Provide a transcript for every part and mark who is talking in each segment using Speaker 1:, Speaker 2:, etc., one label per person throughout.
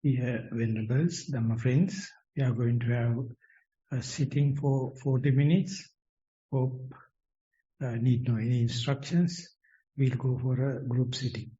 Speaker 1: Dear Venerables, Dhamma friends, we are going to have a sitting for 40 minutes. Hope need no any instructions. We'll go for a group sitting.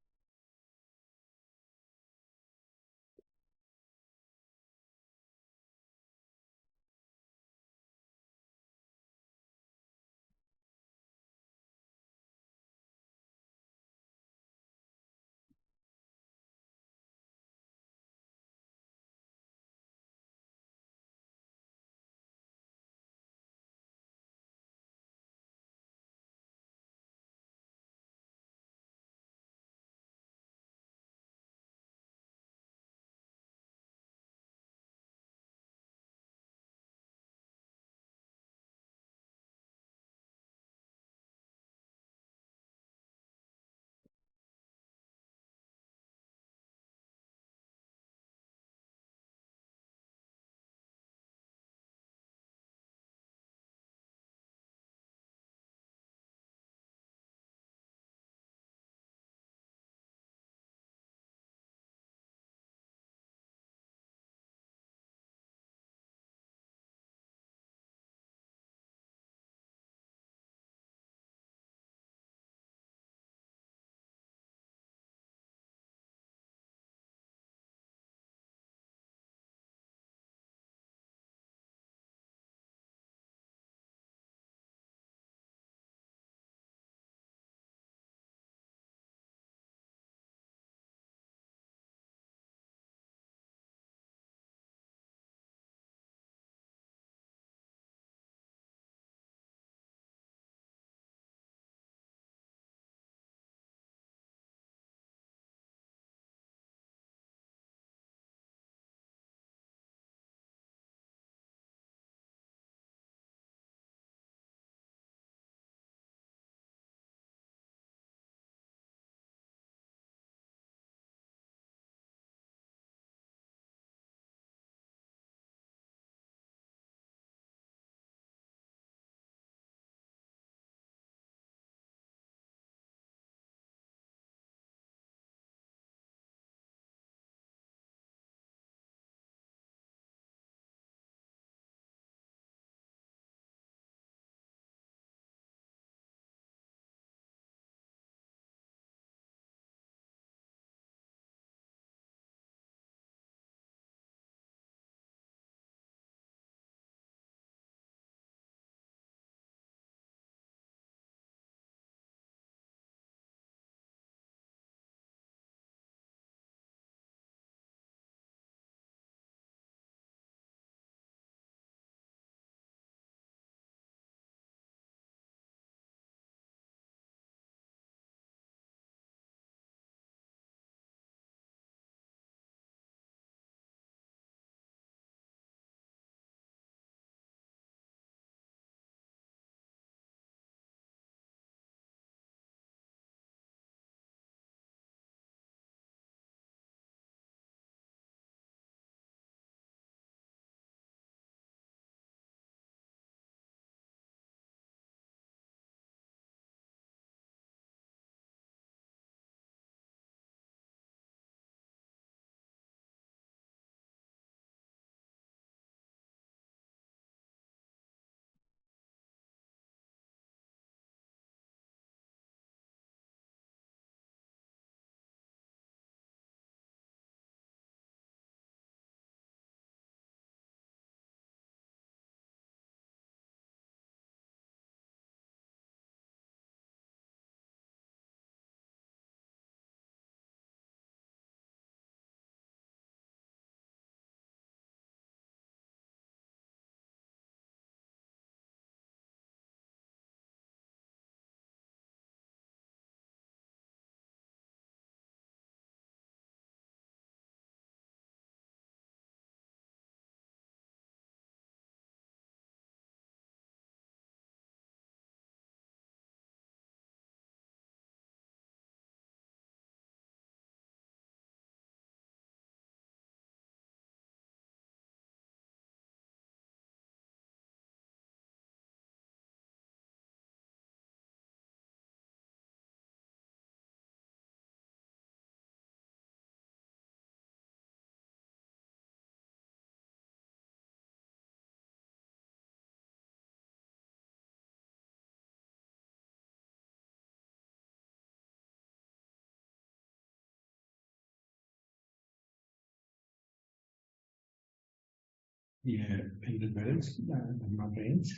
Speaker 1: Dear Venerable, Dhamma friends,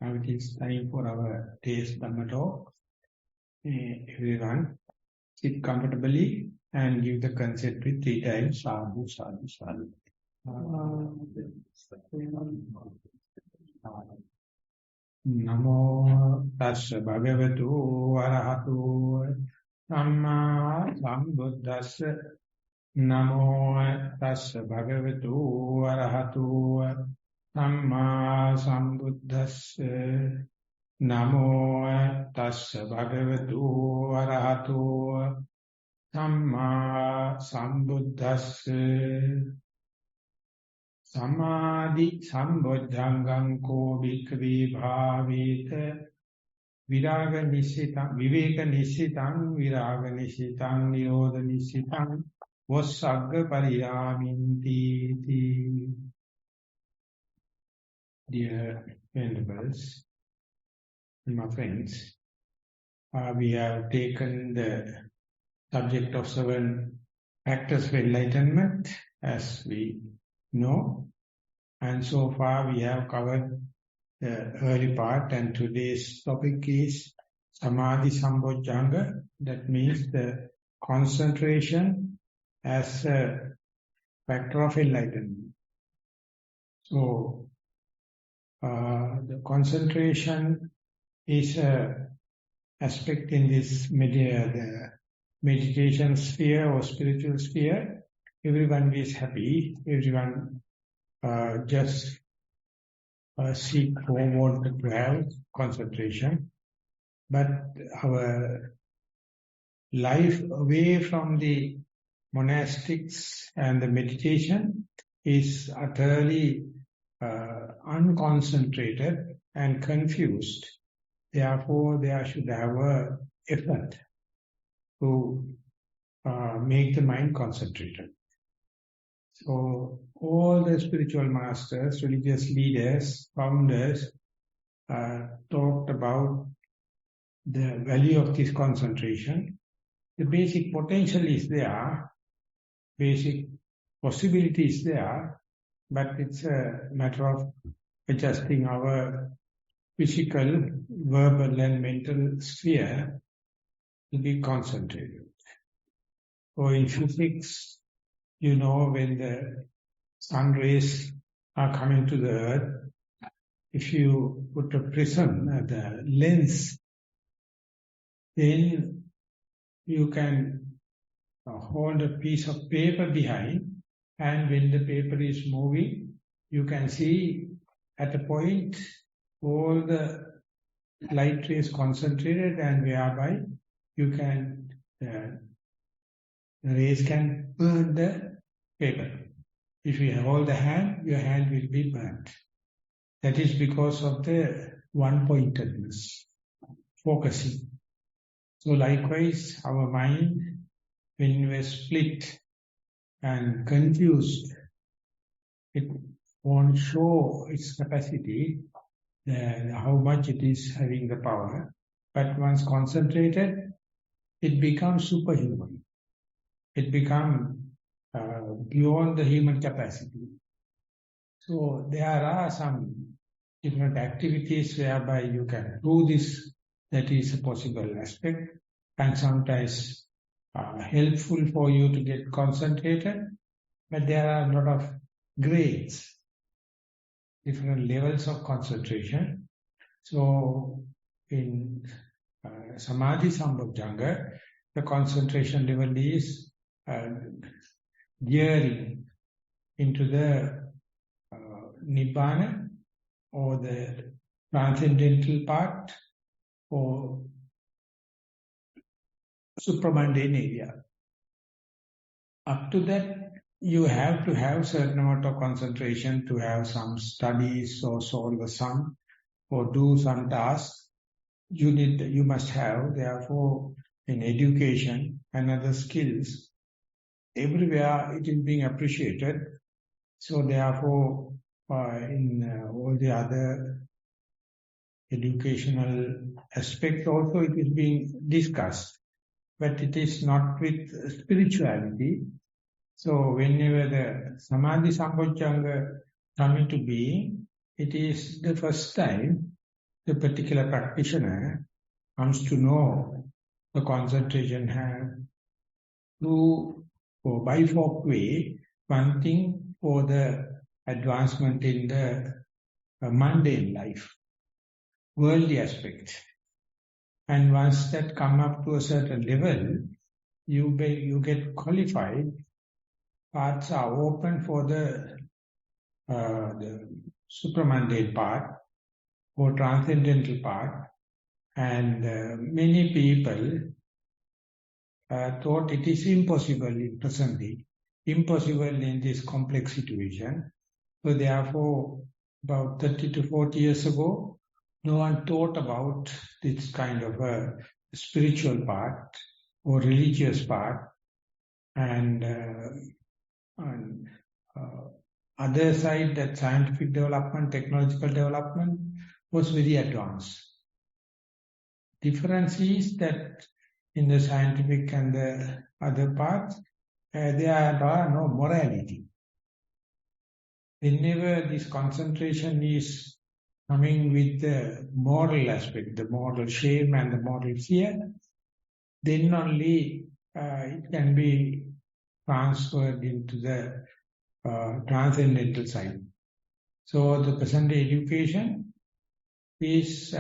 Speaker 1: now it is time for our today's Dhamma talk. Everyone sit comfortably and give the consent with 3 times sadhu, sadhu, sadhu. Namo tassa bhagavatu arahatu samma sambuddhassa. Namo tassa bhagavatu arahatu samma sambuddhassa. Namo tassa bhagavatu arahatu samma sambuddhassa. Samadhi sambodhangam ko bhikkhave bhaveta viraga nissitang viveka nissitang viraga nissitang nirodha nissitang vassagga pariyaminti. Dear Venerables, my friends, we have taken the subject of 7 factors for enlightenment, as we know, and so far we have covered the early part, and today's topic is Samadhi Sambojjhanga, that means the concentration as a factor of enlightenment. So, the concentration is an aspect in this the meditation sphere or spiritual sphere. Everyone is happy, everyone just seek forward to have concentration. But our life away from the monastics and the meditation is utterly unconcentrated and confused. Therefore, there should have an effort to make the mind concentrated. So, all the spiritual masters, religious leaders, founders, talked about the value of this concentration. The basic potential is there, basic possibility is there, but it's a matter of adjusting our physical, verbal and mental sphere to be concentrated. So in physics, you know, when the sun rays are coming to the earth, if you put a prism at the lens, then you can hold a piece of paper behind, and when the paper is moving, you can see at a point all the light rays concentrated, and whereby you can, the rays can burn the paper. If you hold the hand, your hand will be burnt. That is because of the one-pointedness, focusing. So likewise, our mind, when we are split and confused, it won't show its capacity, how much it is having the power. But once concentrated, it becomes superhuman. It becomes beyond the human capacity. So there are some different activities whereby you can do this, that is a possible aspect, and sometimes helpful for you to get concentrated, but there are a lot of grades, different levels of concentration. So in Samadhi Sambojjhanga, the concentration level is gearing into the Nibbana or the transcendental part or supramundane area. Up to that, you have to have certain amount of concentration to have some studies or solve a sum or do some tasks. You must have, therefore, in education and other skills, everywhere it is being appreciated. So therefore, in all the other educational aspects also it is being discussed. But it is not with spirituality. So whenever the Samadhi Sambojjhanga coming to being, it is the first time the particular practitioner comes to know the concentration have through or bifold way, one thing for the advancement in the mundane life, worldly aspect. And once that come up to a certain level, you get qualified, paths are open for the supramundane part or transcendental part, and many people thought it is impossible in present day, impossible in this complex situation. So therefore, about 30 to 40 years ago, no one thought about this kind of a spiritual part or religious part, and other side, that scientific development, technological development was very advanced. Difference is that in the scientific and the other parts, there are no morality. Whenever this concentration is coming with the moral aspect, the moral shame and the moral fear, then only it can be transferred into the transcendental side. So the present education is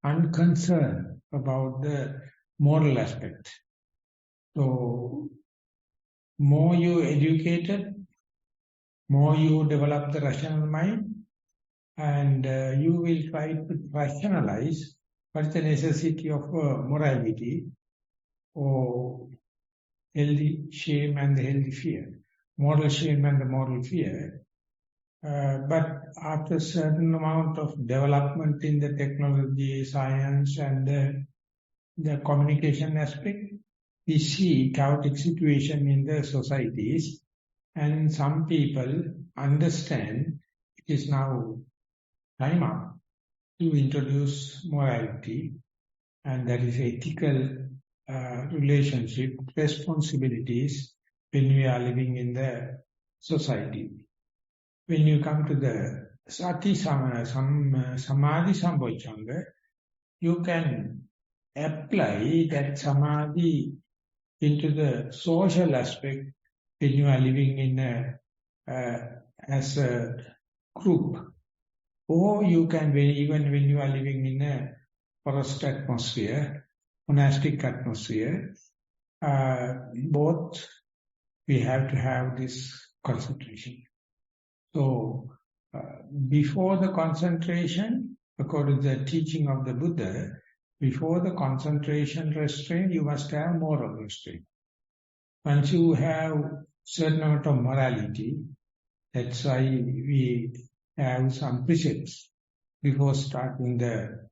Speaker 1: unconcerned about the moral aspect. So more you educated, more you develop the rational mind, and you will try to rationalize what's the necessity of morality or healthy shame and the healthy fear, moral shame and the moral fear. But after a certain amount of development in the technology, science, and the communication aspect, we see chaotic situation in the societies, and some people understand it is now time up to introduce morality, and that is ethical relationship, responsibilities when we are living in the society. When you come to the Sati Samadhi Sambhojjhanga, you can apply that Samadhi into the social aspect when you are living in as a group. Or you can, even when you are living in a forest atmosphere, monastic atmosphere, both we have to have this concentration. So, before the concentration, according to the teaching of the Buddha, before the concentration restraint, you must have moral restraint. Once you have certain amount of morality, that's why we have some precepts before starting the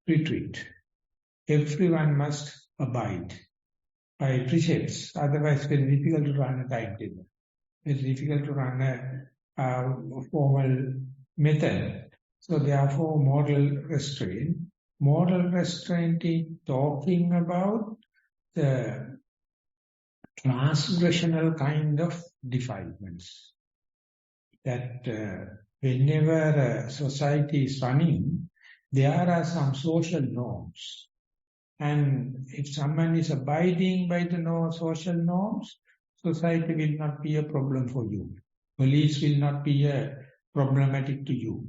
Speaker 1: retreat. Everyone must abide by precepts, otherwise it's very difficult to run a timetable. It's difficult to run a formal method. So therefore, moral restraint. Moral restraint is talking about the transgressional kind of defilements. That whenever a society is running, there are some social norms. And if someone is abiding by the social norms, society will not be a problem for you. Police will not be problematic to you.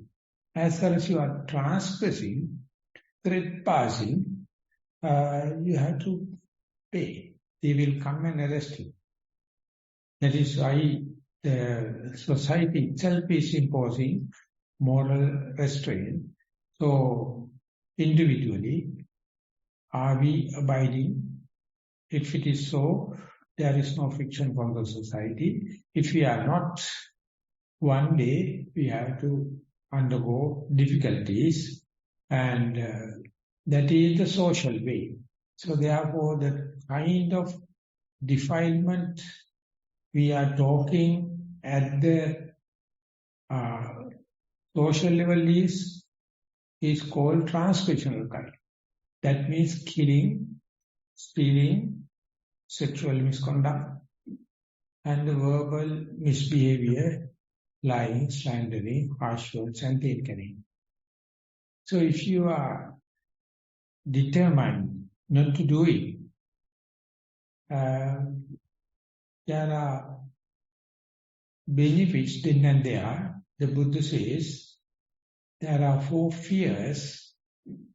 Speaker 1: As far as you are transgressing, trespassing, you have to pay. They will come and arrest you. That is why the society itself is imposing moral restraint. So, individually, are we abiding? If it is so, there is no friction from the society. If we are not, one day we have to undergo difficulties, and that is the social way. So therefore, the kind of defilement we are talking at the social level is called transgressional kind. That means killing, stealing, sexual misconduct, and the verbal misbehavior lying, slandering, harsh words and tinkering. So if you are determined not to do it, there are benefits then and there. The Buddha says there are 4 fears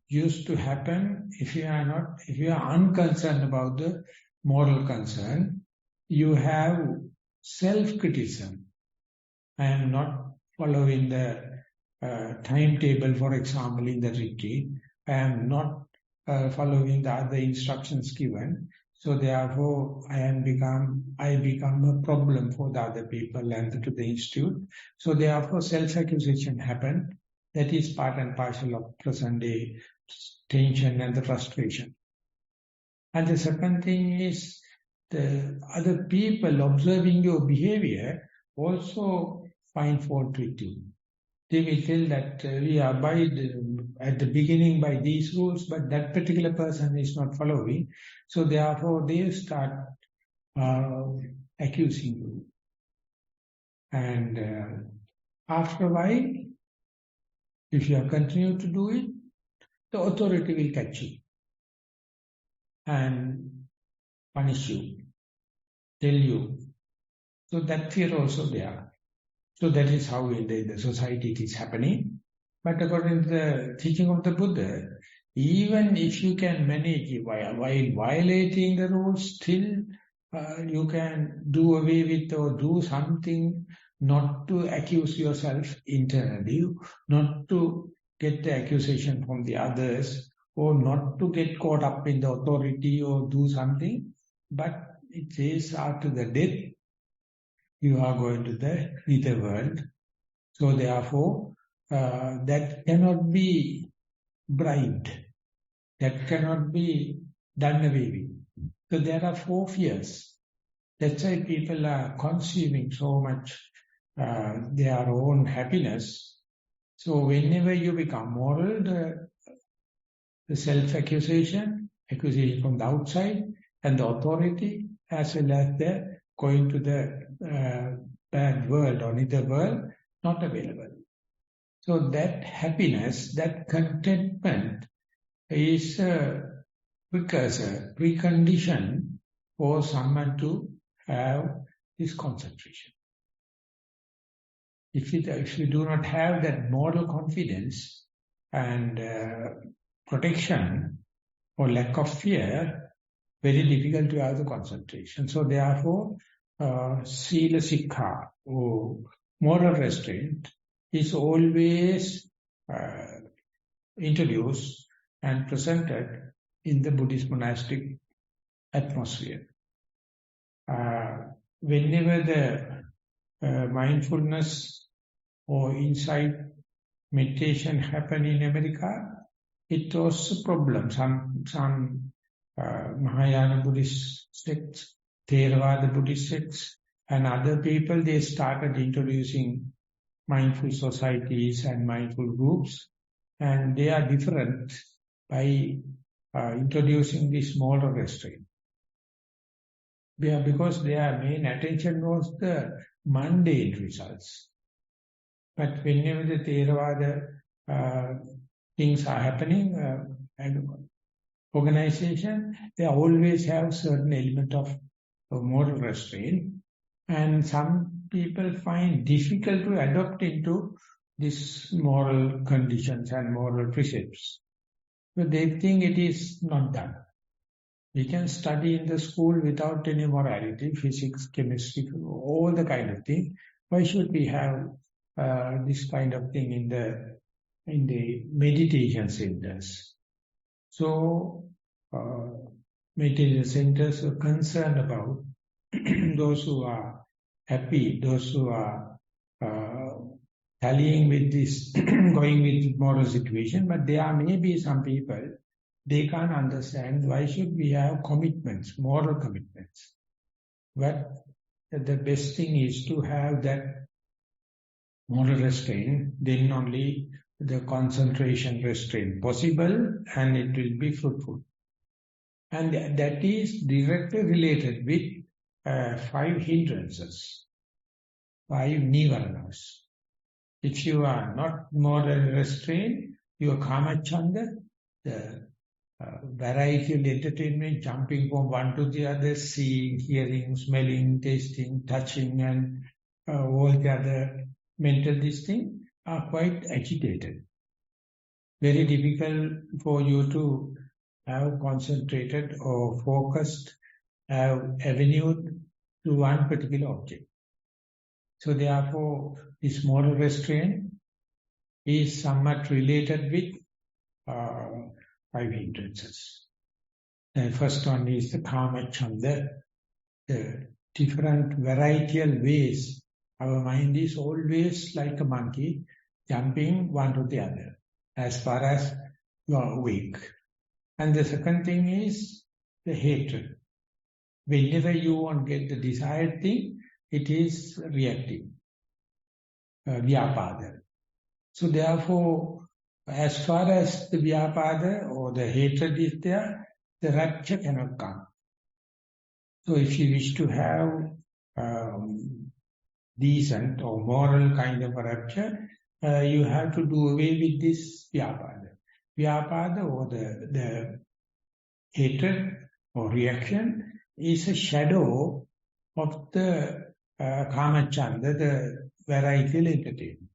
Speaker 1: used to happen if you are unconcerned about the moral concern. You have self-criticism. I am not following the timetable, for example, in the retreat. I am not following the other instructions given. So therefore, I become a problem for the other people and to the institute. So therefore, self-accusation happen. That is part and parcel of present-day tension and the frustration. And the second thing is the other people observing your behavior also find fault with you. They will tell that we abide at the beginning by these rules, but that particular person is not following. So therefore, they start accusing you. And after a while, if you continue to do it, the authority will catch you and punish you, tell you. So that fear also there. So that is how in the society it is happening. But according to the teaching of the Buddha, even if you can manage it while violating the rules, still you can do away with or do something not to accuse yourself internally, not to get the accusation from the others, or not to get caught up in the authority or do something. But it says after the death, you are going to the nether world. So therefore, that cannot be bribed. That cannot be done away with. So there are 4 fears. That's why people are consuming so much their own happiness. So whenever you become moral, the self-accusation, accusation from the outside, and the authority, as well as the going to the bad world or nether world, not available. So that happiness, that contentment is a precursor, precondition for someone to have this concentration. If you do not have that moral confidence and protection or lack of fear, very difficult to have the concentration. So therefore, Sila Sikha or moral restraint is always introduced and presented in the Buddhist monastic atmosphere. Whenever the mindfulness or insight meditation happened in America, it was a problem. Some Mahayana Buddhist sects, Theravada Buddhist sects, and other people, they started introducing mindful societies and mindful groups, and they are different by introducing this moral restraint. Because their main attention was the mundane results. But whenever the Theravada things are happening, and organization, they always have certain element of moral restraint, and some people find difficult to adopt into these moral conditions and moral precepts. So they think it is not done. We can study in the school without any morality, physics, chemistry, all the kind of thing. Why should we have this kind of thing in the meditation centers? So meditation centers are concerned about those who are happy, those who are tallying with this, going with moral situation, but there may be some people, they can't understand why should we have commitments, moral commitments. But the best thing is to have that moral restraint, then only the concentration restraint possible, and it will be fruitful. And that is directly related with 5 hindrances. 5 Nivaranas. If you are not morally restrained, your Kamachanda, the variety of entertainment, jumping from one to the other, seeing, hearing, smelling, tasting, touching, and all the other mental things are quite agitated. Very difficult for you to have concentrated or focused, have avenue to one particular object. So therefore, this moral restraint is somewhat related with 5 hindrances. The first one is the Kama Chanda, the different varietal ways. Our mind is always like a monkey, jumping one to the other, as far as you are awake. And the second thing is the hatred. Whenever you won't get the desired thing, it is reactive, vyapada. So therefore, as far as the vyapada or the hatred is there, the rapture cannot come. So if you wish to have decent or moral kind of a rapture, you have to do away with this vyapada. Vyapada or the hatred or reaction is a shadow of the Kamachanda, the varietal entertainment.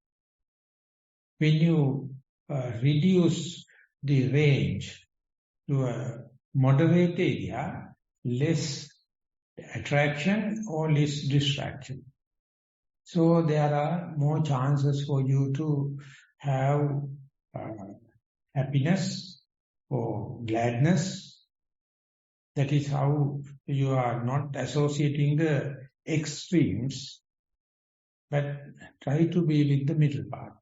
Speaker 1: When you reduce the range to a moderate area, less attraction or less distraction. So there are more chances for you to have happiness or gladness. That is how you are not associating the extremes, but try to be with the middle part.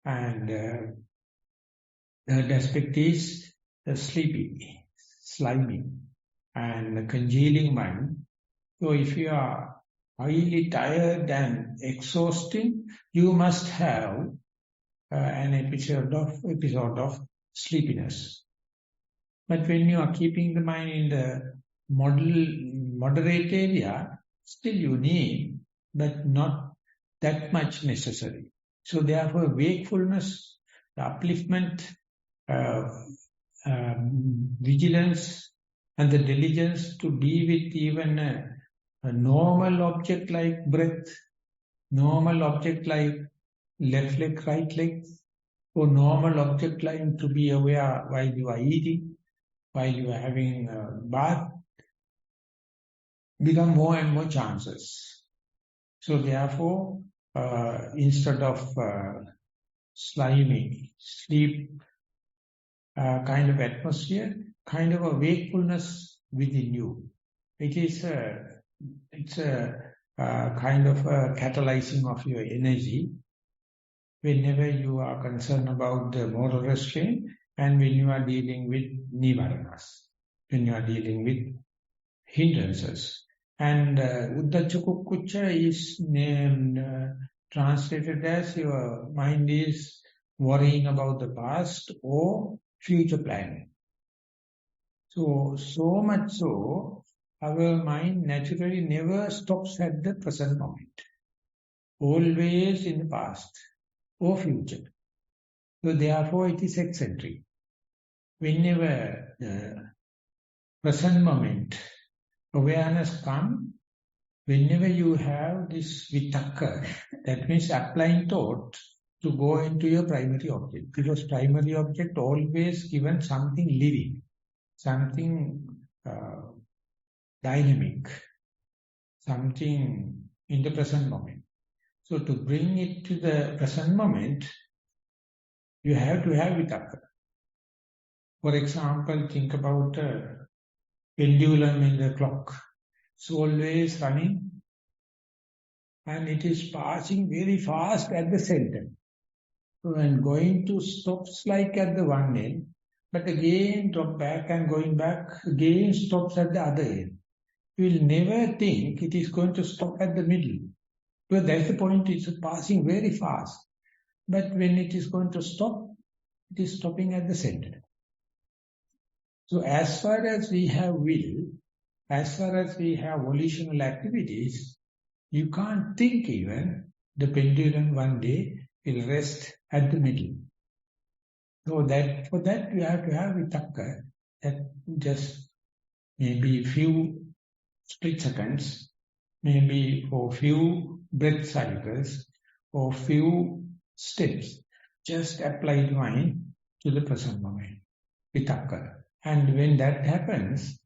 Speaker 1: And third aspect is the sleepy, slimy, and congealing mind. So if you are highly tired and exhausting, you must have an episode of sleepiness. But when you are keeping the mind in the moderate area, still you need, but not that much necessary. So therefore, wakefulness, the upliftment, vigilance, and the diligence to be with even a normal object like breath, normal object like left leg, right leg, or normal object like to be aware while you are eating, while you are having a bath, become more and more chances. So therefore, instead of slimy, sleep kind of atmosphere, kind of a wakefulness within you. It's a kind of a catalyzing of your energy whenever you are concerned about the moral restraint and when you are dealing with nivaranas, when you are dealing with hindrances. And Uddacha Kukkucha is translated as your mind is worrying about the past or future planning. So much so, our mind naturally never stops at the present moment. Always in the past or future. So therefore it is eccentric. Whenever the present moment awareness comes, whenever you have this vitakka, that means applying thought to go into your primary object. Because primary object always given something living, something dynamic, something in the present moment. So to bring it to the present moment, you have to have vitakka. For example, think about a pendulum in the clock. It's always running and it is passing very fast at the center. So when going to stops like at the one end, but again drop back and going back, again stops at the other end. You will never think it is going to stop at the middle. Because that's the point, it's passing very fast. But when it is going to stop, it is stopping at the center. So as far as we have will, as far as we have volitional activities, You can't think even. The pendulum one day will rest at the middle. So that for that you have to have vitakka, that just maybe few split seconds, maybe for few breath cycles, or few steps, just apply the mind to the present moment, vitakka. And when that happens,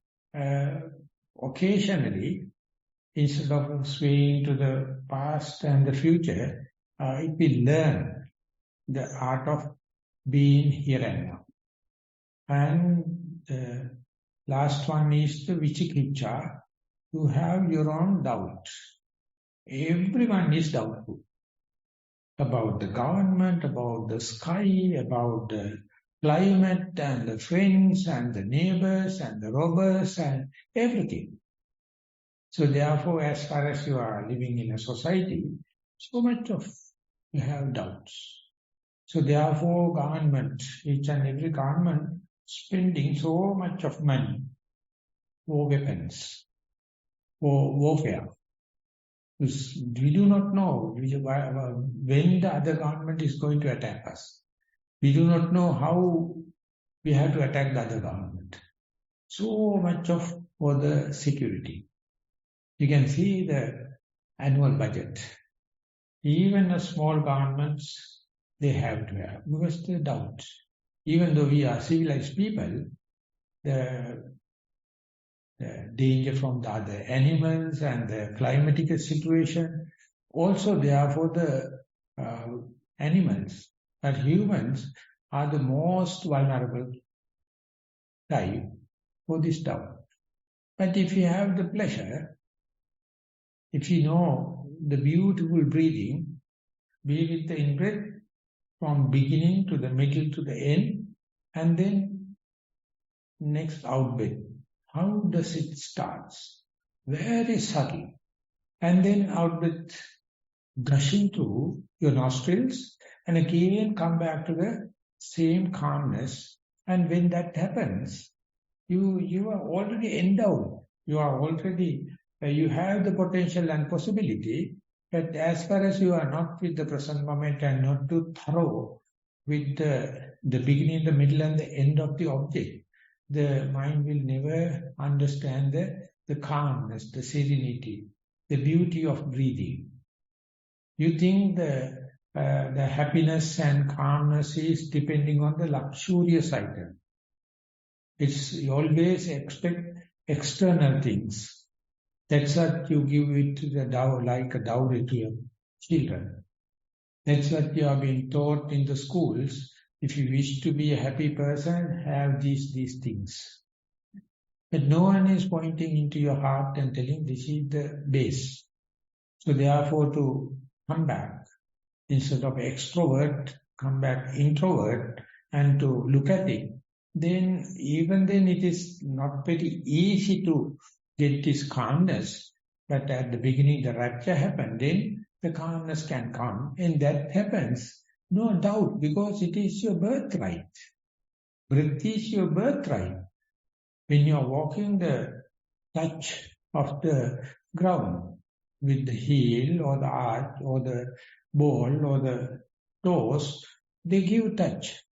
Speaker 1: occasionally, instead of swaying to the past and the future, it will learn the art of being here and now. And the last one is the vichikicha. You have your own doubt. Everyone is doubtful about the government, about the sky, about the climate and the friends and the neighbors and the robbers and everything. So therefore, as far as you are living in a society, so much of you have doubts. So therefore, government, each and every government spending so much of money for weapons, for warfare. We do not know when the other government is going to attack us. We do not know how we have to attack the other government. So much of for the security. You can see the annual budget. Even the small governments, they have to have, because they doubt. Even though we are civilized people, the danger from the other animals and the climatic situation, also therefore the animals, but humans are the most vulnerable type for this doubt. But if you have the pleasure, if you know the beautiful breathing, be with the in-breath from beginning to the middle to the end, and then next out-breath. How does it start? Very subtle. And then out-breath gushing through your nostrils, and again come back to the same calmness. And when that happens, you are already endowed. You are already, you have the potential and possibility, but as far as you are not with the present moment and not too thorough with the beginning, the middle and the end of the object, the mind will never understand the calmness, the serenity, the beauty of breathing. You think the happiness and calmness is depending on the luxurious item. You always expect external things. That's what you give it to the dowry, like a dowry to your children. That's what you are being taught in the schools. If you wish to be a happy person, have these things. But no one is pointing into your heart and telling this is the base. So therefore to come back, instead of extrovert, come back introvert and to look at it, then even then it is not very easy to get this calmness. But at the beginning the rapture happened, then the calmness can come. And that happens, no doubt, because it is your birthright. Breath is your birthright. When you are walking, the touch of the ground with the heel or the arch or the ball or the toes, they give touch.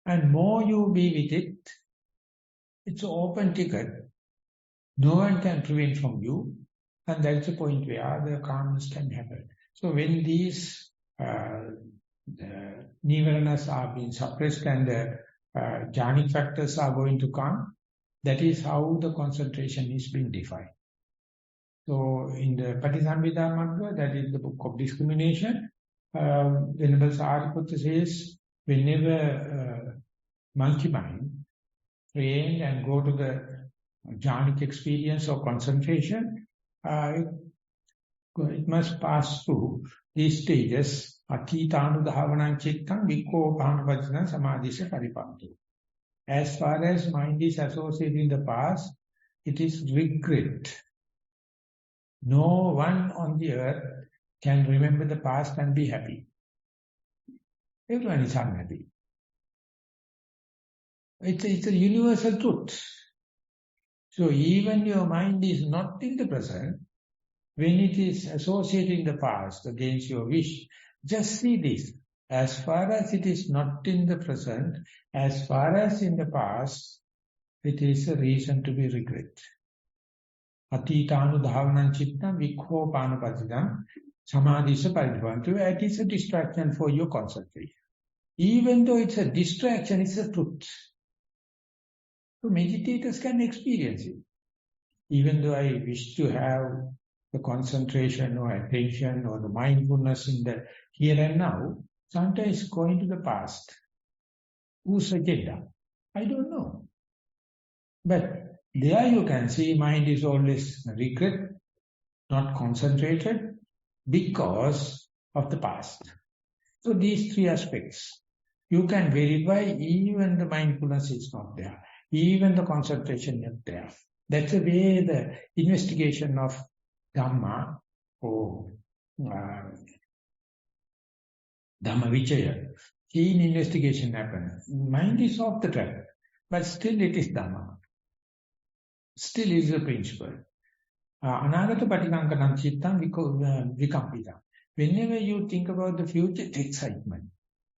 Speaker 1: And more you be with it, it's an open ticket. No one can prevent from you. And that's the point where the calmness can happen. So when these nivaranas are being suppressed and the jhanic factors are going to come, that is how the concentration is being defined. So in the Patisambhida Magga, that is the book of discrimination, Venerable Sariputta says, whenever monkey mind trained and go to the jhanic experience or concentration, it must pass through these stages. Atitanu dhavanam chittam vikko bhanavajana samadhisya paripantu. As far as mind is associated in the past, it is regret. No one on the earth can remember the past and be happy. Everyone is unhappy. It's a universal truth. So even your mind is not in the present, When it is associating the past against your wish, just see this. As far as it is not in the present, as far as in the past, it is a reason to be regret. Atitanu dhavanam chittam vikhopanapatitam samadhisa paridvantu. It is a distraction for your concentration. Even though it's a distraction, it's a truth. So meditators can experience it. Even though I wish to have the concentration or attention or the mindfulness in the here and now, sometimes going to the past. Whose agenda? I don't know. But there you can see mind is always regret, not concentrated, because of the past. So these three aspects, you can verify even the mindfulness is not there, even the concentration is not there. That's the way the investigation of Dhamma or Dhammajiva, keen investigation happens. Mind is off the track, but still it is Dhamma. Still is the principle. Anagata patikankanam chittam vikampitam. Whenever you think about the future, it's excitement.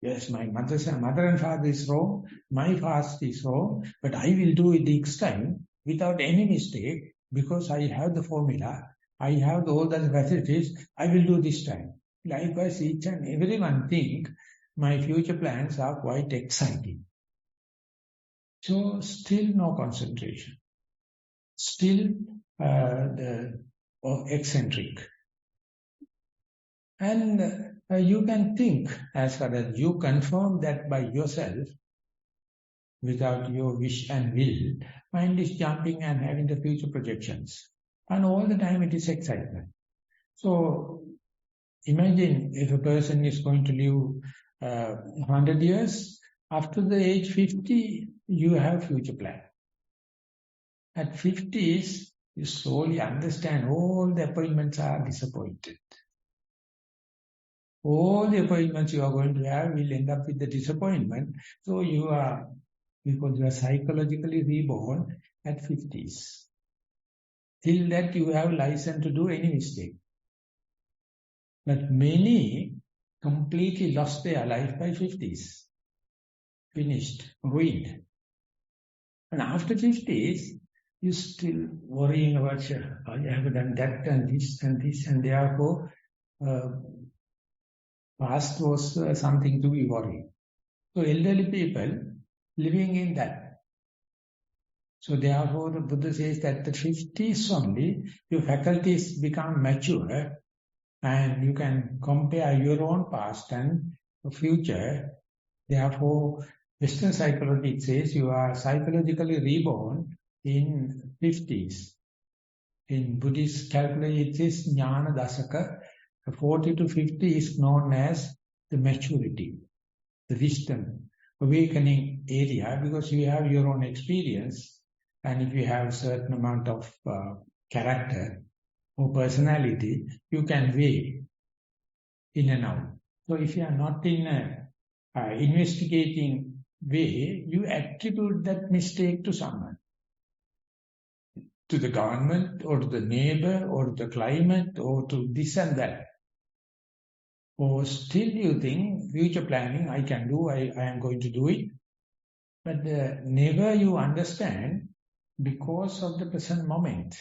Speaker 1: Yes, my mother and father is wrong, my fast is wrong, but I will do it next time without any mistake because I have the formula, I have all the facilities, I will do this time. Likewise, each and everyone think my future plans are quite exciting. So still no concentration. Still eccentric. And you can think, as far as you confirm that by yourself, without your wish and will, mind is jumping and having the future projections. And all the time it is excitement. So imagine if a person is going to live 100 years, after the age 50, you have future plan. At 50s, you slowly understand all the appointments are disappointed. All the appointments you are going to have will end up with the disappointment. So you are, because you are psychologically reborn at 50s. Till that you have license to do any mistake. But many completely lost their life by 50s. Finished, ruined. And after 50s, you're still worrying about, I have done that and this and this, and therefore past was something to be worried. So elderly people living in that. So therefore the Buddha says that the 50s only, your faculties become mature and you can compare your own past and the future. Therefore, Western psychology says you are psychologically reborn in 50s. In Buddhist calculation, it is Jnana Dasaka. 40 to 50 is known as the maturity, the wisdom, awakening area, because you have your own experience, and if you have a certain amount of character or personality, you can weigh in and out. So if you are not in a investigating way, you attribute that mistake to someone, to the government or to the neighbor or to the climate or to this and that. Or still you think future planning I can do, I am going to do it. But never you understand because of the present moment.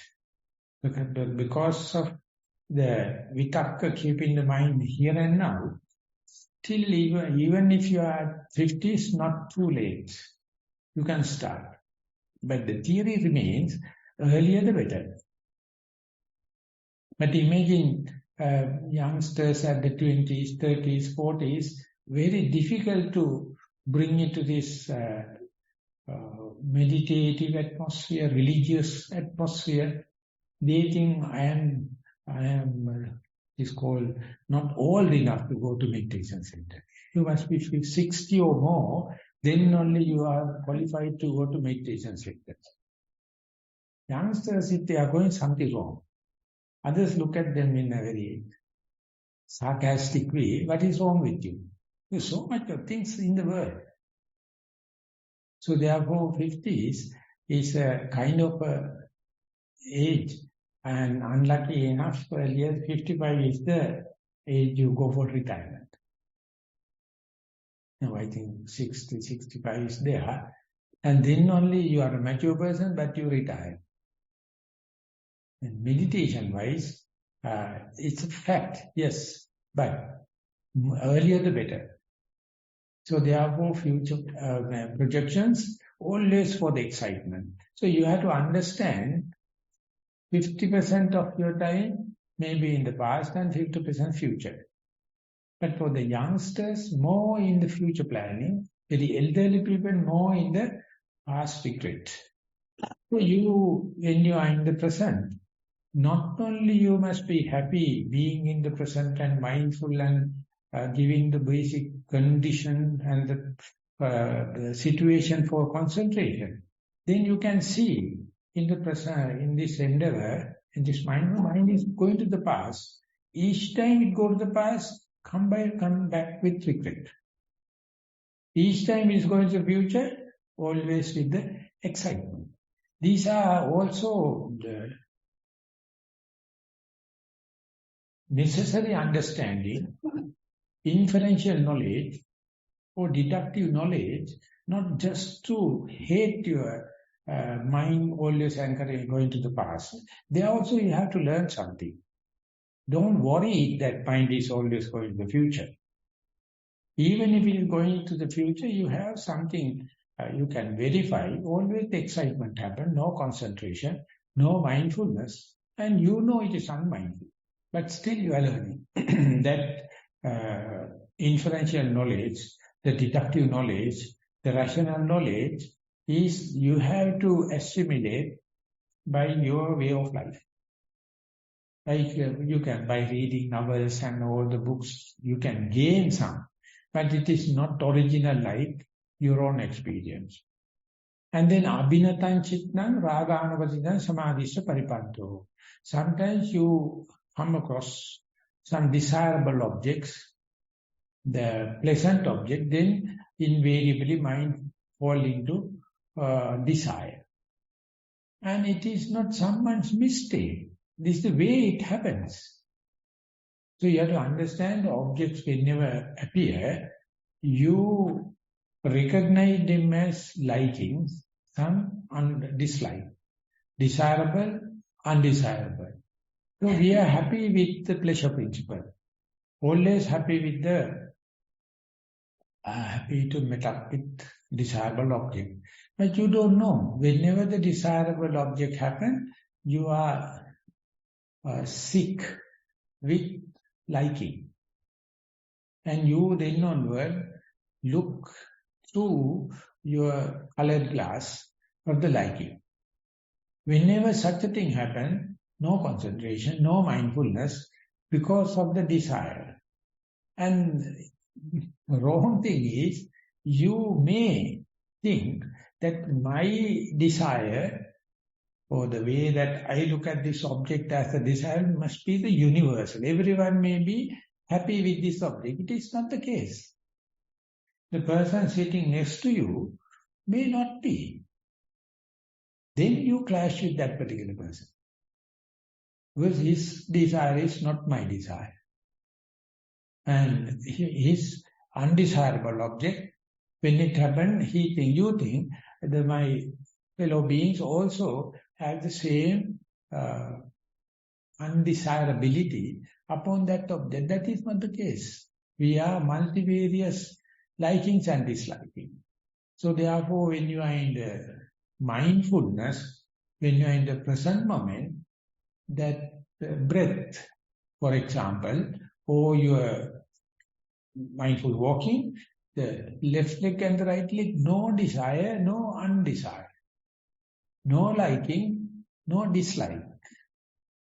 Speaker 1: Because of the vitakka keeping the mind here and now, still even if you are 50, it's not too late. You can start. But the theory remains, earlier the better. But imagine youngsters at the 20s, 30s, 40s, very difficult to bring into this meditative atmosphere, religious atmosphere. They think I am is called not old enough to go to meditation center. You must be 60 or more, then only you are qualified to go to meditation center. Youngsters, if they are going something wrong, others look at them in a very sarcastic way. What is wrong with you? There's so much of things in the world. So therefore 50s is a kind of a age And unlucky enough, earlier 55 is the age you go for retirement. Now I think 60, 65 is there. And then only you are a mature person, but you retire. And meditation-wise, it's a fact, yes, but earlier the better. So therefore, future projections always for the excitement. So you have to understand 50% of your time may be in the past and 50% future. But for the youngsters, more in the future planning. For the elderly people, more in the past regret. So you, when you are in the present, not only you must be happy being in the present and mindful and giving the basic condition and the situation for concentration, then you can see in the present, in this endeavor, in this mind is going to the past. Each time it goes to the past, come back with regret. Each time it is going to the future, always with the excitement. These are also the necessary understanding, inferential knowledge or deductive knowledge, not just to hate your mind always anchoring going to the past. There also you have to learn something. Don't worry that mind is always going to the future. Even if it is going to the future, you have something you can verify. Always the excitement happens, no concentration, no mindfulness, and you know it is unmindful. But still you are learning that inferential knowledge, the deductive knowledge, the rational knowledge is you have to assimilate by your way of life. Like you can, by reading novels and all the books, you can gain some, but it is not original like your own experience. And then abhinatan chitnang raganavatitan samadhisya paripanto. Sometimes you come across some desirable objects, the pleasant object, then invariably mind fall into desire. And it is not someone's mistake. This is the way it happens. So you have to understand the objects whenever appear, you recognize them as likings, some dislike, desirable, undesirable. So we are happy with the pleasure principle. Always happy with the, happy to meet up with desirable object. But you don't know. Whenever the desirable object happens, you are sick with liking. And you then onward look through your colored glass of the liking. Whenever such a thing happens, no concentration, no mindfulness because of the desire. And the wrong thing is, you may think that my desire or the way that I look at this object as a desire must be the universal. Everyone may be happy with this object. It is not the case. The person sitting next to you may not be. Then you clash with that particular person. Because his desire is not my desire. And his undesirable object, when it happens, you think that my fellow beings also have the same undesirability upon that object. That is not the case. We are multivarious likings and disliking. So therefore, when you are in the mindfulness, when you are in the present moment, that breath, for example, or your mindful walking, the left leg and the right leg, no desire, no undesire. No liking, no dislike.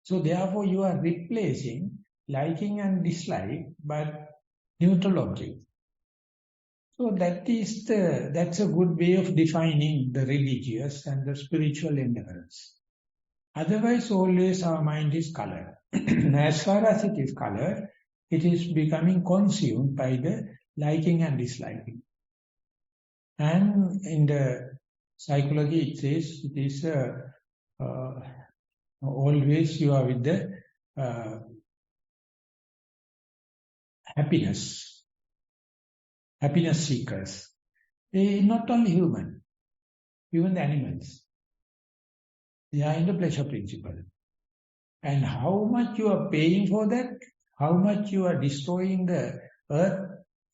Speaker 1: So therefore you are replacing liking and dislike by neutral object. So that's a good way of defining the religious and the spiritual endeavors. Otherwise always our mind is colored. As far as it is colored, it is becoming consumed by the liking and disliking. And in the psychology, it says it is Always you are with the happiness seekers. Not only human, even the animals. They are in the pleasure principle. And how much you are paying for that, how much you are destroying the earth,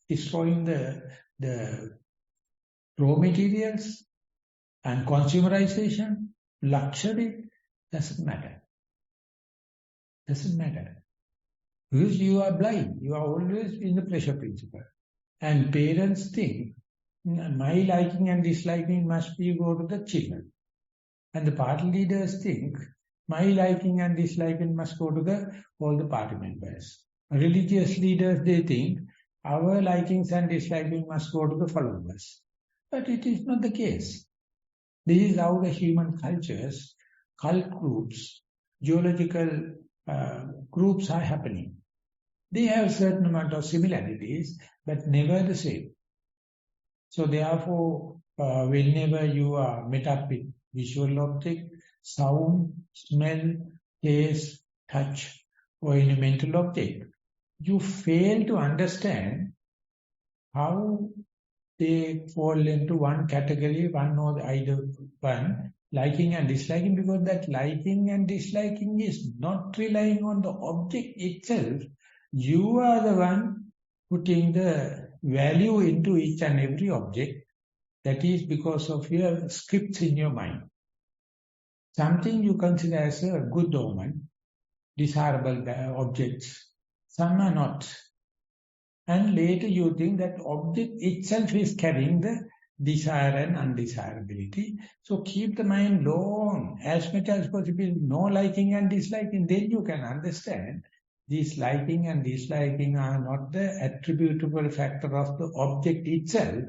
Speaker 1: destroying the raw materials and consumerization, luxury, doesn't matter. Doesn't matter. Because you are blind. You are always in the pleasure principle. And parents think, my liking and disliking must be go to the children. And the party leaders think, my liking and disliking must go to all the party members. Religious leaders, they think, our likings and disliking must go to the followers. But it is not the case. This is how the human cultures, cult groups, geological groups are happening. They have a certain amount of similarities, but never the same. So therefore, whenever you are met up with visual object, sound, smell, taste, touch, or any mental object, you fail to understand how they fall into one category, one or either one, liking and disliking, because that liking and disliking is not relying on the object itself. You are the one putting the value into each and every object. That is because of your scripts in your mind. Something you consider as a good omen, desirable objects, some are not. And later you think that object itself is carrying the desire and undesirability. So keep the mind long, as much as possible, no liking and disliking. Then you can understand these liking and disliking are not the attributable factor of the object itself.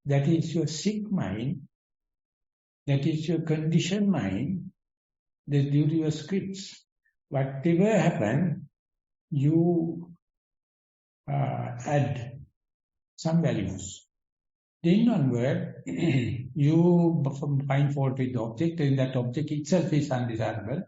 Speaker 1: That is your sick mind. That is your conditioned mind. That due to your scripts. Whatever happens, you add some values. Then onward, you find fault with the object, and that object itself is undesirable.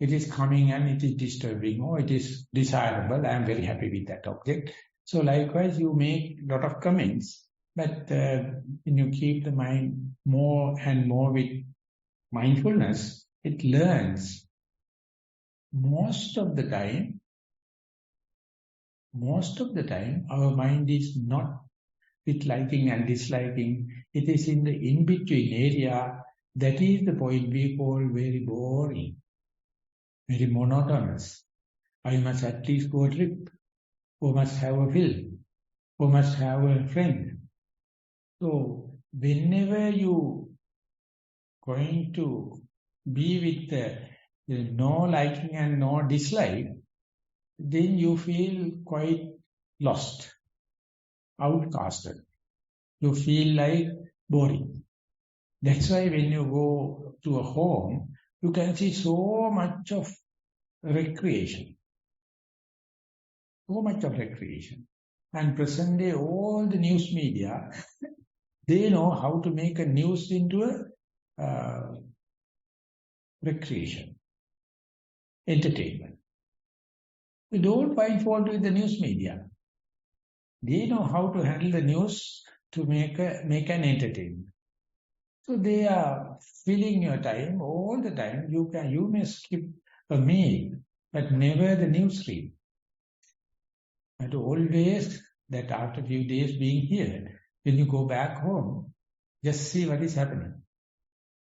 Speaker 1: It is coming and it is disturbing, or it is desirable. I am very happy with that object. So likewise, you make a lot of comments, but when you keep the mind more and more with mindfulness, it learns. Most of the time, our mind is not with liking and disliking. It is in the in-between area. That is the point we call very boring, very monotonous. I must at least go a trip, or must have a film, or must have a friend. So whenever you going to be with the no liking and no dislike, then you feel quite lost, outcasted. You feel like boring. That's why when you go to a home, you can see so much of recreation. So much of recreation. And present day, all the news media, they know how to make a news into a recreation, entertainment. We don't find fault with the news media. They know how to handle the news to make an entertainment. So they are filling your time all the time. You may skip a meal, but never the news read. And always that after a few days being here, when you go back home, just see what is happening.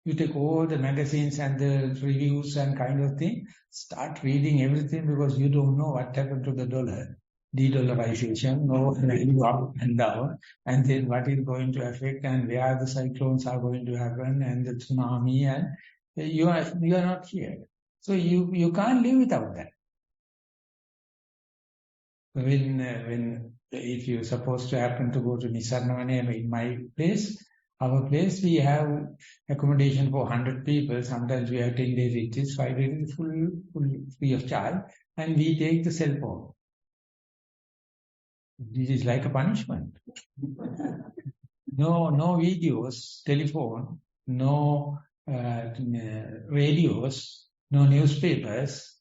Speaker 1: You take all the magazines and the reviews and kind of thing, start reading everything because you don't know what happened to the dollar. De-dollarization, no value up and down, and then what is going to affect and where the cyclones are going to happen and the tsunami, and you are not here. So you can't live without that. When if you're supposed to happen to go to Nissarana in my place, our place, we have accommodation for 100 people. Sometimes we have 10 days retreats, 5 days full free of charge, and we take the cell phone. This is like a punishment. No videos, telephone, no radios, no newspapers,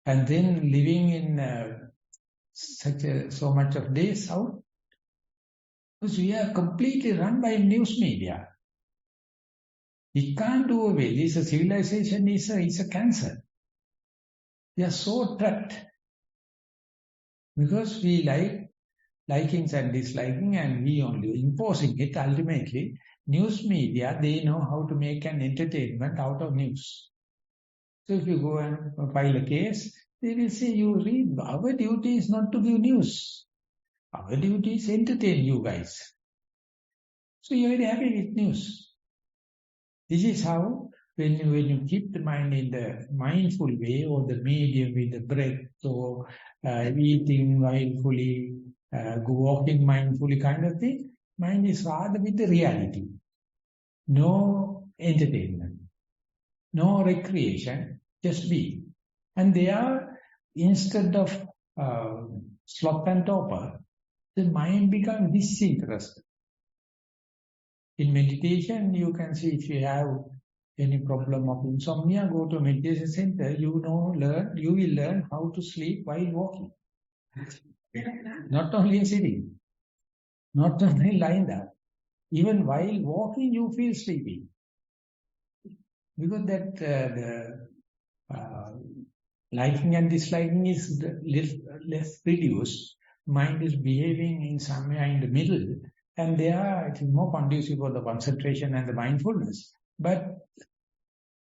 Speaker 1: and then living in so much of days out? Because we are completely run by news media. We can't do away. This civilization is a cancer. We are so trapped. Because we likings and disliking, and we only imposing it. Ultimately, news media, they know how to make an entertainment out of news. So if you go and file a case, they will say, you read, our duty is not to give news. Our duty is entertain you guys. So you are very happy with news. This is how, when you keep the mind in the mindful way, or the medium with the breath, or eating mindfully, walking mindfully kind of thing, mind is rather with the reality. No entertainment, no recreation, just be. And they are, instead of slop and torpor, the mind becomes disinterested. In meditation, you can see if you have any problem of insomnia, go to a meditation center, you will learn how to sleep while walking. Not only sitting, not only lying there. Even while walking, you feel sleepy. Because that the liking and disliking is less reduced. Mind is behaving in somewhere in the middle, and there it is more conducive for the concentration and the mindfulness. But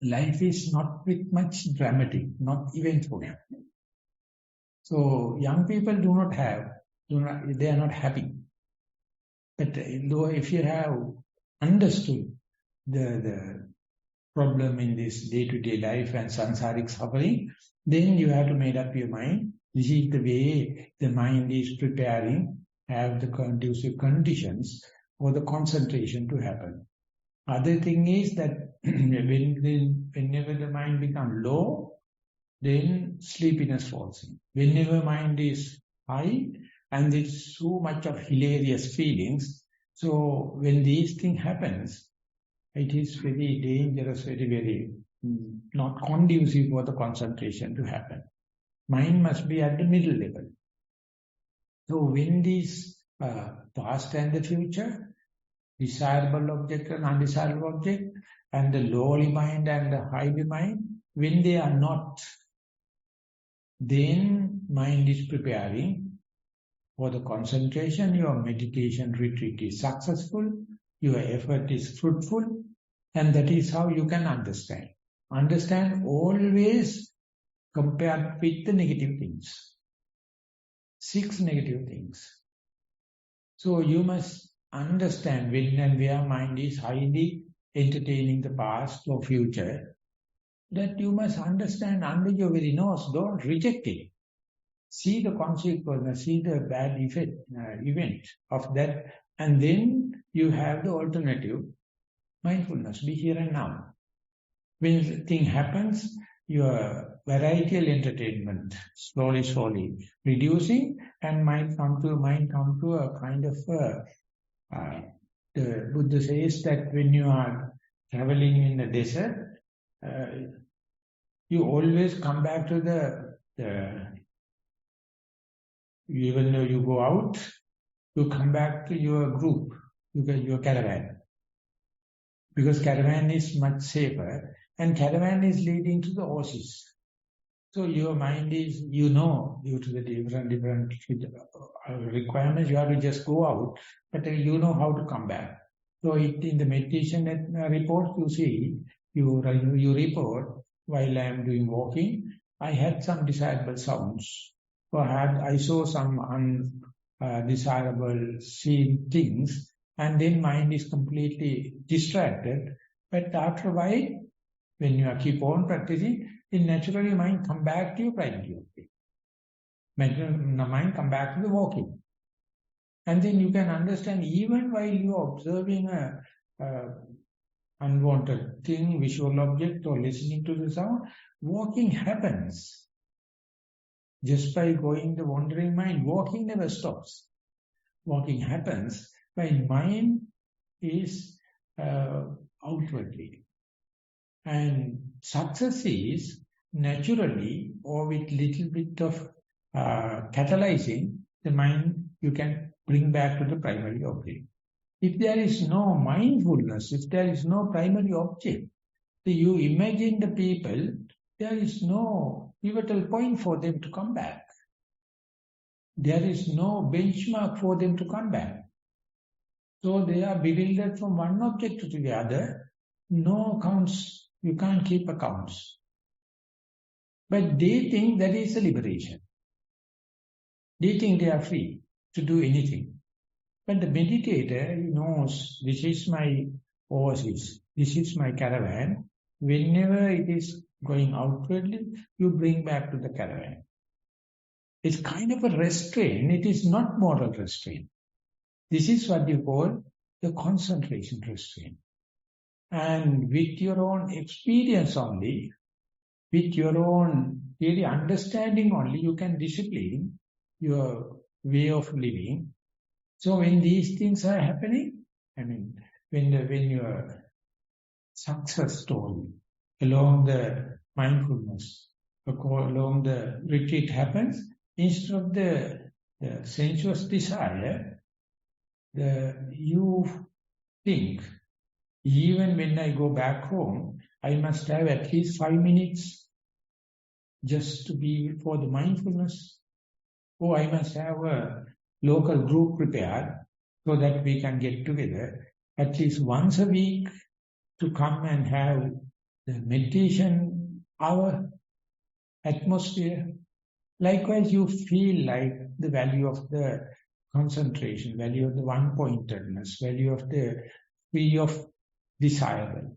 Speaker 1: life is not with much dramatic, not eventful. So young people they are not happy. But though if you have understood the problem in this day-to-day life and samsaric suffering, then you have to make up your mind. This is the way the mind is preparing, have the conducive conditions for the concentration to happen. Other thing is that whenever the mind becomes low, then sleepiness falls in. Whenever mind is high, and there's so much of hilarious feelings, so when these things happens, it is very dangerous, very not conducive for the concentration to happen. Mind must be at the middle level. So when these past and the future, desirable object and undesirable object, and the lowly mind and the highly mind, when they are not, then mind is preparing for the concentration. Your meditation retreat is successful, your effort is fruitful, and that is how you can understand. Understand always compared with the negative things. 6 negative things. So you must understand when and where mind is highly entertaining the past or future, that you must understand under your very nose. Don't reject it. See the consequence, see the bad event of that, and then you have the alternative. Mindfulness, be here and now. When the thing happens, your varietal entertainment slowly reducing, and mind come to a kind of the Buddha says that when you are traveling in the desert, you always come back to the even though you go out, you come back to your group, your caravan. Because caravan is much safer, and caravan is leading to the oasis. So your mind is, due to the different requirements, you have to just go out, but you know how to come back. So in the meditation report, you see, you report, while I am doing walking, I had some desirable sounds. So I saw some undesirable seen things, and then mind is completely distracted. But after a while, when you keep on practicing, then naturally mind come back to your priority. Mind come back to the walking. And then you can understand, even while you are observing a unwanted thing, visual object, or listening to the sound, walking happens. Just by going the wandering mind, walking never stops. Walking happens when mind is outwardly. And success is naturally or with little bit of catalyzing, the mind you can bring back to the primary object. If there is no mindfulness, if there is no primary object, so you imagine the people, there is no pivotal point for them to come back. There is no benchmark for them to come back. So they are bewildered from one object to the other. No accounts, you can't keep accounts. But they think that is a liberation. They think they are free to do anything. But the meditator knows, this is my oasis, this is my caravan. Whenever it is going outwardly, you bring back to the caravan. It's kind of a restraint, it is not moral restraint. This is what you call the concentration restraint. And with your own experience only, with your own really understanding only, you can discipline your way of living. So when these things are happening, I mean, when your success story along the mindfulness, along the retreat happens, instead of the sensuous desire, you think, even when I go back home, I must have at least 5 minutes just to be for the mindfulness. Or I must have a local group prepared so that we can get together at least once a week to come and have the meditation hour atmosphere. Likewise, you feel like the value of the concentration, value of the one-pointedness, value of the free of desirable,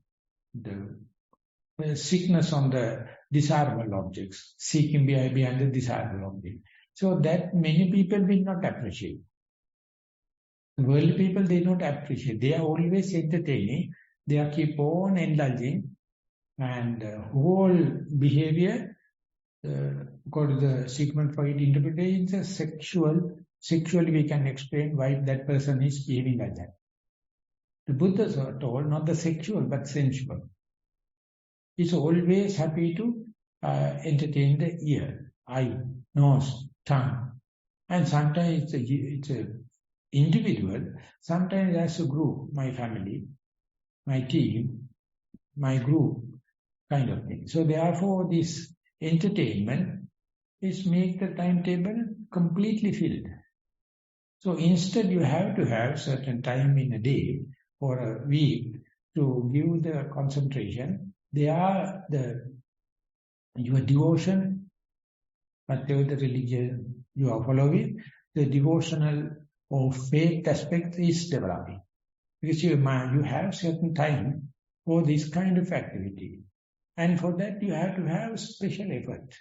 Speaker 1: the sickness on the desirable objects, seeking behind the desirable object. So that many people will not appreciate. Worldly people, they don't appreciate. They are always entertaining. They are keep on indulging. And whole behavior, according to the Sigmund Freud interpretation, is sexually we can explain why that person is behaving like that. The Buddhas are told not the sexual but sensual. He's always happy to entertain the ear, eye, nose, tongue. And sometimes it's a individual, sometimes as a group, my family, my team, my group, kind of thing. So therefore this entertainment is make the timetable completely filled. So instead you have to have certain time in a day or a week to give the concentration. They are your devotion, whatever the religion you are following, the devotional or faith aspect is developing. Because you have certain time for this kind of activity. And for that you have to have special effort.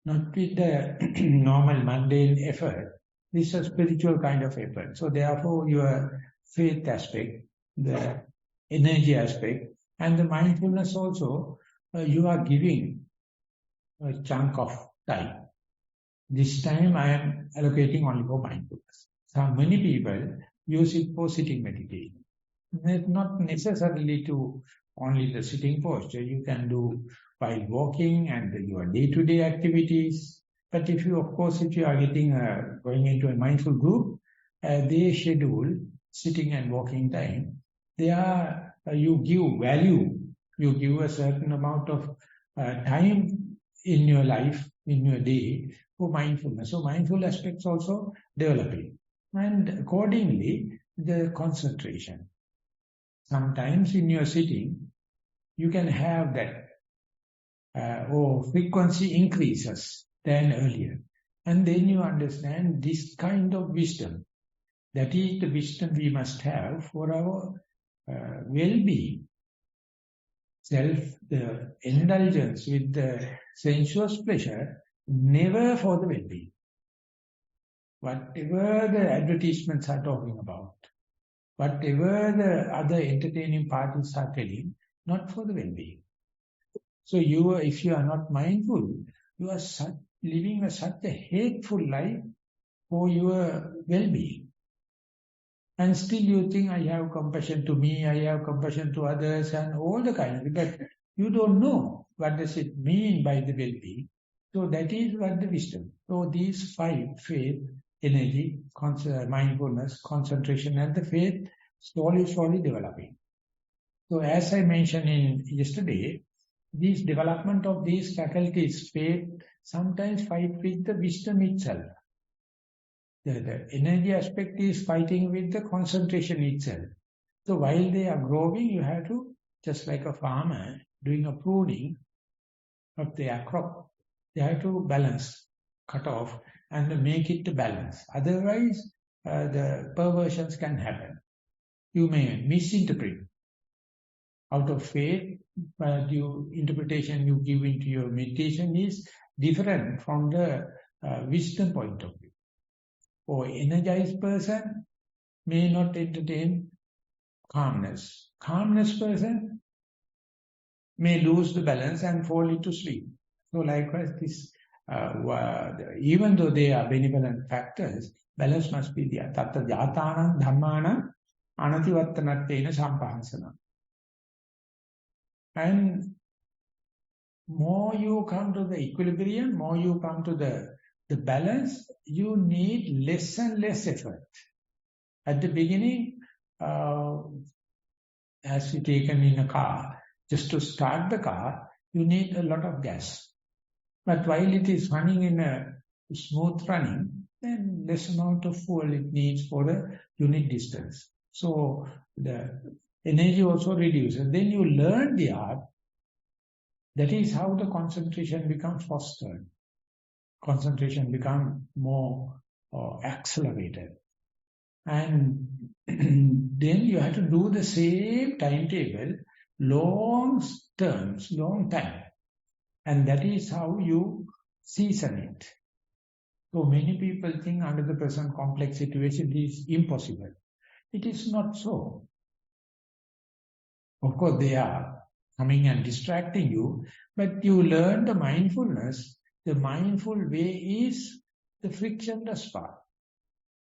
Speaker 1: Not with the normal mundane effort. This is a spiritual kind of effort. So therefore your faith aspect, the energy aspect, and the mindfulness also, you are giving a chunk of time. This time I am allocating only for mindfulness. So many people use it for sitting meditation. Not necessarily to only the sitting posture. You can do while walking and your day-to-day activities. But if you, of course, if you are going into a mindful group, they schedule sitting and walking time. You give value. You give a certain amount of time in your life, in your day, for mindfulness. So mindful aspects also developing. And accordingly, the concentration. Sometimes in your sitting, you can have that frequency increases than earlier. And then you understand this kind of wisdom. That is the wisdom we must have for our well-being. The indulgence with the sensuous pleasure, never for the well-being. Whatever the advertisements are talking about, whatever the other entertaining parties are telling, not for the well-being. So if you are not mindful, you are living such a hateful life for your well-being. And still you think, I have compassion to me, I have compassion to others, and all the kind. But you don't know what does it mean by the well-being? So that is what the wisdom. So these five, faith, energy, mindfulness, concentration, and the faith, slowly developing. So as I mentioned in yesterday, this development of these faculties, faith, sometimes fight with the wisdom itself. The energy aspect is fighting with the concentration itself. So while they are growing, you have to, just like a farmer doing a pruning of their crop, they have to balance, cut off, and make it to balance. Otherwise, the perversions can happen. You may misinterpret. Out of faith, the interpretation you give into your meditation is different from the wisdom point of view. Or energized person may not entertain calmness. Calmness person may lose the balance and fall into sleep. So likewise, this, even though they are benevolent factors, balance must be there. Tatta jatanam dhammanam anativattanattena sampahansana. And more you come to the equilibrium, more you come to the balance, you need less and less effort. At the beginning, as we taken in a car, just to start the car, you need a lot of gas. But while it is running in a smooth running, then less amount of fuel it needs for a unit distance. So the energy also reduces. Then you learn the art. That is how the concentration becomes fostered. Concentration becomes more accelerated. And then you have to do the same timetable, long terms, long time. And that is how you season it. So many people think under the present complex situation it is impossible. It is not so. Of course, they are coming and distracting you, but you learn the mindfulness. The mindful way is the frictionless path.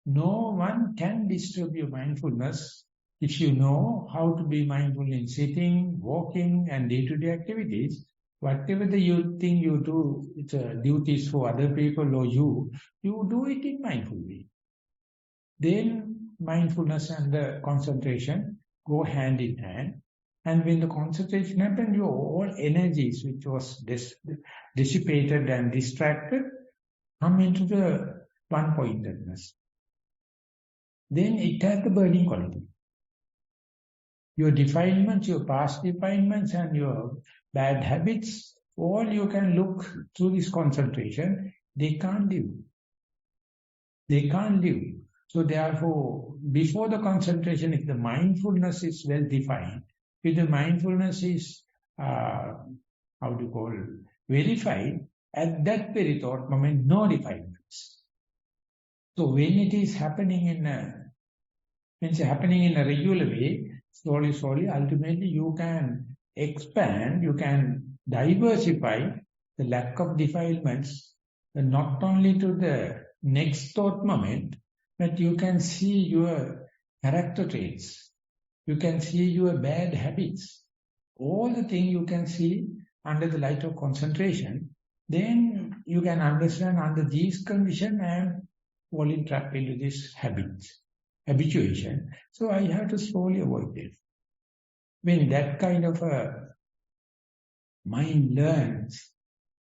Speaker 1: No one can disturb your mindfulness if you know how to be mindful in sitting, walking, and day-to-day activities. Whatever you think you do, it's duties for other people or you do it in mindful way. Then mindfulness and the concentration go hand in hand. And when the concentration happens, your all energies which was dissipated and distracted come into the one-pointedness. Then it has the burning quality. Your defilements, your past defilements and your bad habits, all you can look through this concentration, they can't live. They can't live. So therefore, before the concentration, if the mindfulness is well defined, if the mindfulness is, verified, at that very thought moment, no defilements. So when it is happening in a regular way, slowly, ultimately you can expand, you can diversify the lack of defilements, not only to the next thought moment, but you can see your character traits. You can see your bad habits. All the things you can see under the light of concentration. Then you can understand under these conditions I am falling trapped into this habituation. So I have to slowly avoid this. When that kind of a mind learns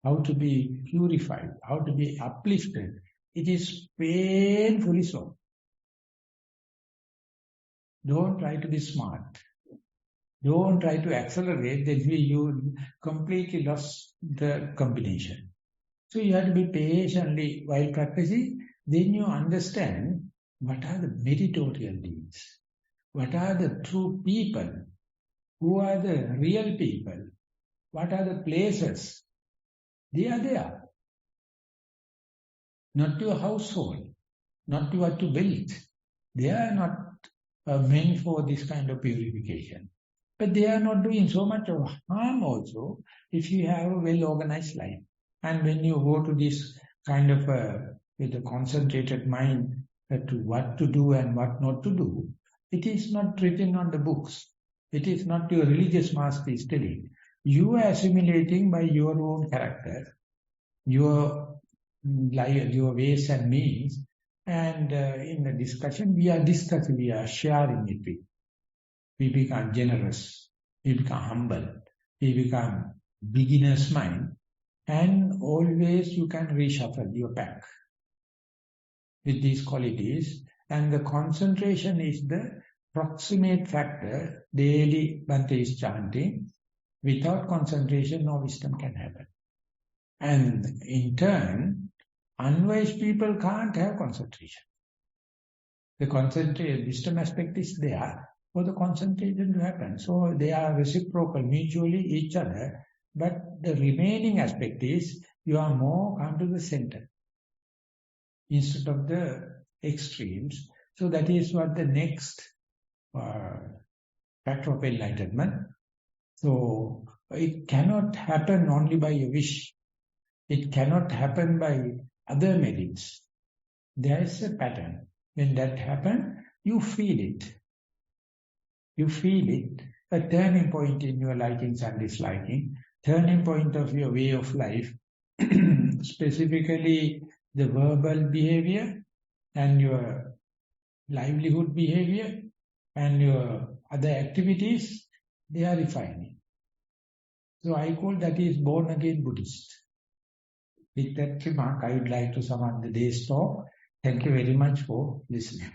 Speaker 1: how to be purified, how to be uplifted, it is painfully so. Don't try to be smart. Don't try to accelerate, then you completely lost the combination. So you have to be patiently while practicing, then you understand what are the meritorial deeds, what are the true people, who are the real people, what are the places. They are there. Not your household, not what you built. They are not meant for this kind of purification. But they are not doing so much of harm also if you have a well-organized life. And when you go to this kind of with a concentrated mind to what to do and what not to do, it is not written on the books. It is not your religious master is telling. you are assimilating by your own character, your ways and means, and in the discussion, we are discussing, we are sharing it. We become generous, we become humble, we become beginner's mind, and always you can reshuffle your pack with these qualities, and the concentration is the proximate factor. Daily Bhante is chanting. Without concentration, no wisdom can happen. And in turn, unwise people can't have concentration. The wisdom aspect is there for the concentration to happen. So they are reciprocal, mutually each other. But the remaining aspect is you are more come to the center instead of the extremes. So that is what the next factor of enlightenment. So it cannot happen only by a wish. It cannot happen by other merits. There is a pattern. When that happens, you feel it. You feel it, a turning point in your likings and disliking, turning point of your way of life, specifically the verbal behavior and your livelihood behavior and your other activities, they are refining. So I call that is born again Buddhist. With that remark, I would like to sum up the day's talk. Thank you very much for listening.